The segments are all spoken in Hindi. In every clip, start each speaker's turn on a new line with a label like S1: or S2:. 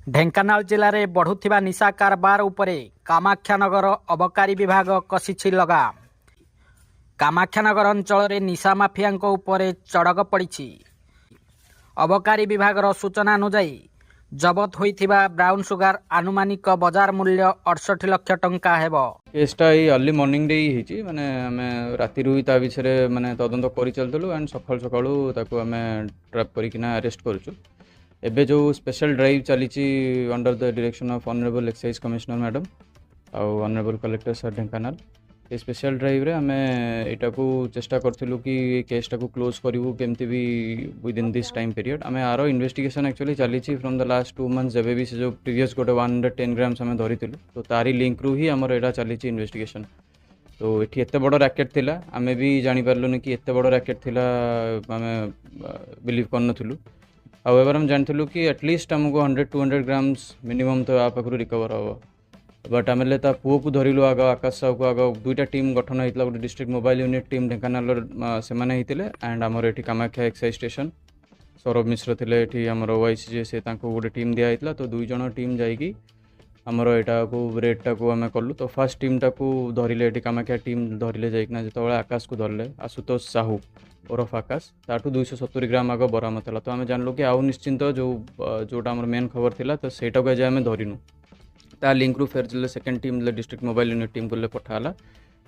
S1: ढेंकानाल जिले में बढ़ुथिबा निशा कारबार उपरे कामाख्यानगर अबकारी विभाग कसिछि लगाम। कामाख्यानगर अंचल निशा माफिया उपरे चढ़क पड़ी। अबकारी विभाग सूचना अनुसार जबत होइथिबा ब्राउन सुगार आनुमानिक बाजार मूल्य 68 लाख टंका हेबो।
S2: केसटा ये अर्ली मॉर्निंग डे ही माने आमे राति रु ता विषय माने तदंत करि चलतलु एंड सकाळ सकाळू ताको आमे ट्रैप करिकिना अरेस्ट करछु। एबे जो स्पेशल ड्राइव चली under the direction of honourable excise commissioner madam आउ ऑनरेबल कलेक्टर सर ढेंकानाल ये स्पेशल ड्राइव रे आमे एटा को चेष्टा करथिलु कि केसटा को क्लोज करिवु केमति भी with in this time period. आमे आरो इन्वेस्टिगेशन एक्चुअली चली फ्रॉम द लास्ट 2 मंथ्स जेबे भी से जो प्रीवियस गोटे 110 ग्राम्स आमे धरिथिलु तो तारी लिंक रु ही हमर एटा चली इन्वेस्टिगेशन। तो एठी एते बड़ रैकेट थिला आमे भी जानि पारलुनी कि एते बड़ रैकेट थिला आमे बिलीव करनथिलु। हाउएवर हम जानथिलु कि एटलिस्ट हमको 100-200 ग्राम्स मिनिमम तो आ पाखरु रिकवर हम। बट आम पुओ को धरलु आग आकाश साहू को आग दुईटा टीम गठन होता गोटे district mobile unit team Dhenkanal से एंड आमर ये कामाख्या एक्साइज स्टेशन सौरभ मिश्र थे ये आमर ओआईसी जे से गोटे टीम दिखाई तो 2 जन टीम जाइकी आमर यहाँ को रेडटा को आम कलु। तो फर्स्ट टीमटा को धरले कामाख्या टीम धरले जाइना जो आकाश को धरले आशुतोष साहू ओरफ आकाश ताठू 270 ग्राम आग बरामद है। तो आम जानलु कि आउ निश्चिंत जोटा आम मेन खबर थिला तो सेटा को आज आम धरिनु ता लिंक रु फेर जल्ले second team district mobile unit team को पठाला।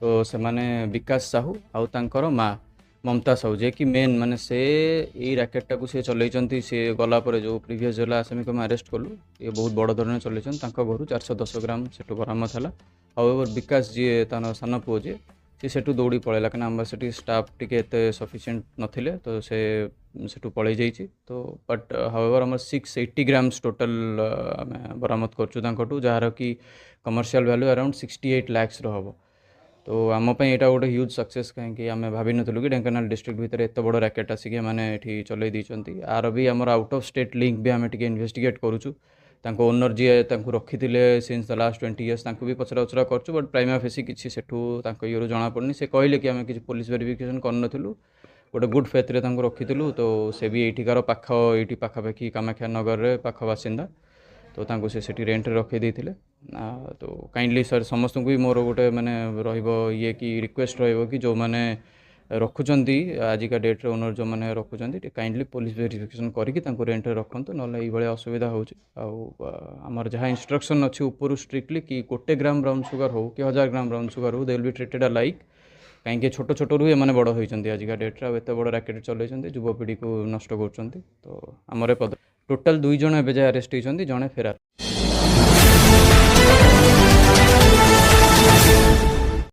S2: तो से माने विकास साहू आउ तांकर माँ ममता साहू जे कि मेन माने से यही रैकेटा को सी चलती सी गला जो प्रीवियस जिला आसामी को अरेस्ट कलु ये बहुत बड़ धरण चलते घर 410 ग्राम से बरामद है। हाउएवर विकास जी तार सान पुओ जी सी सेठू दौड़ी पड़ेगा कहीं आम से स्टाफ टी सफिशिएंट नथिले तो से सेठू पड़े जाइए। तो बट हाउएवर आम 680 ग्राम्स टोटल आम बरामद करूँ जार कि कमर्शियल वैल्यू अराउंड 68 लाख हम। तो आमपाई यहाँ गोटे ह्यूज सक्सेस कहीं आम भाभी नुँ कि ढेंकानाल डिस्ट्रिक्ट भितर एत बड़ रैकेट आसिक मैंने ये चलई देती। आर भी आमर आउट ऑफ स्टेट लिंक भी आम इन्वेस्टिगेट करूँ ओनर जी रखी थे सिंस द लास्ट 20 इयर्स भी पचरा उचरा करूँ। बट प्राइमा फेसी किसी सेठू ये जना पड़नी से कहले कि आम किसी पुलिस वेरिफिकेशन करूँ गोटे गुड फेथ रे रखी। तो से भी यहीकार ये पाखापाखि कामाख्या नगर पाख बासिंदा तो से रेंट रखे देते। तो काइंडली सर समस्त को भी मोर गोटे माने ये कि रिक्वेस्ट कि जो मैंने रखुंट आजिका डेट रे ओनर जो मैंने रखुंट काइंडली पुलिस वेरिफिकेशन करके रेंट रखु ना ये असुविधा होमर जहाँ इंस्ट्रक्शन अच्छी ऊपर स्ट्रिक्टली कि 1 ग्राम ब्राउन सुगर हो कि 1000 ग्राम ब्राउन सुगर हो they will be treated like कहीं छोट छोट रू एम बड़ होती आजिका डेट रे एत बड़ रैकेट चलते युवपीढ़ी को नष्ट कर। तो आमर टोटाल 2 जन एवं अरेस्ट होती जड़े फेरार।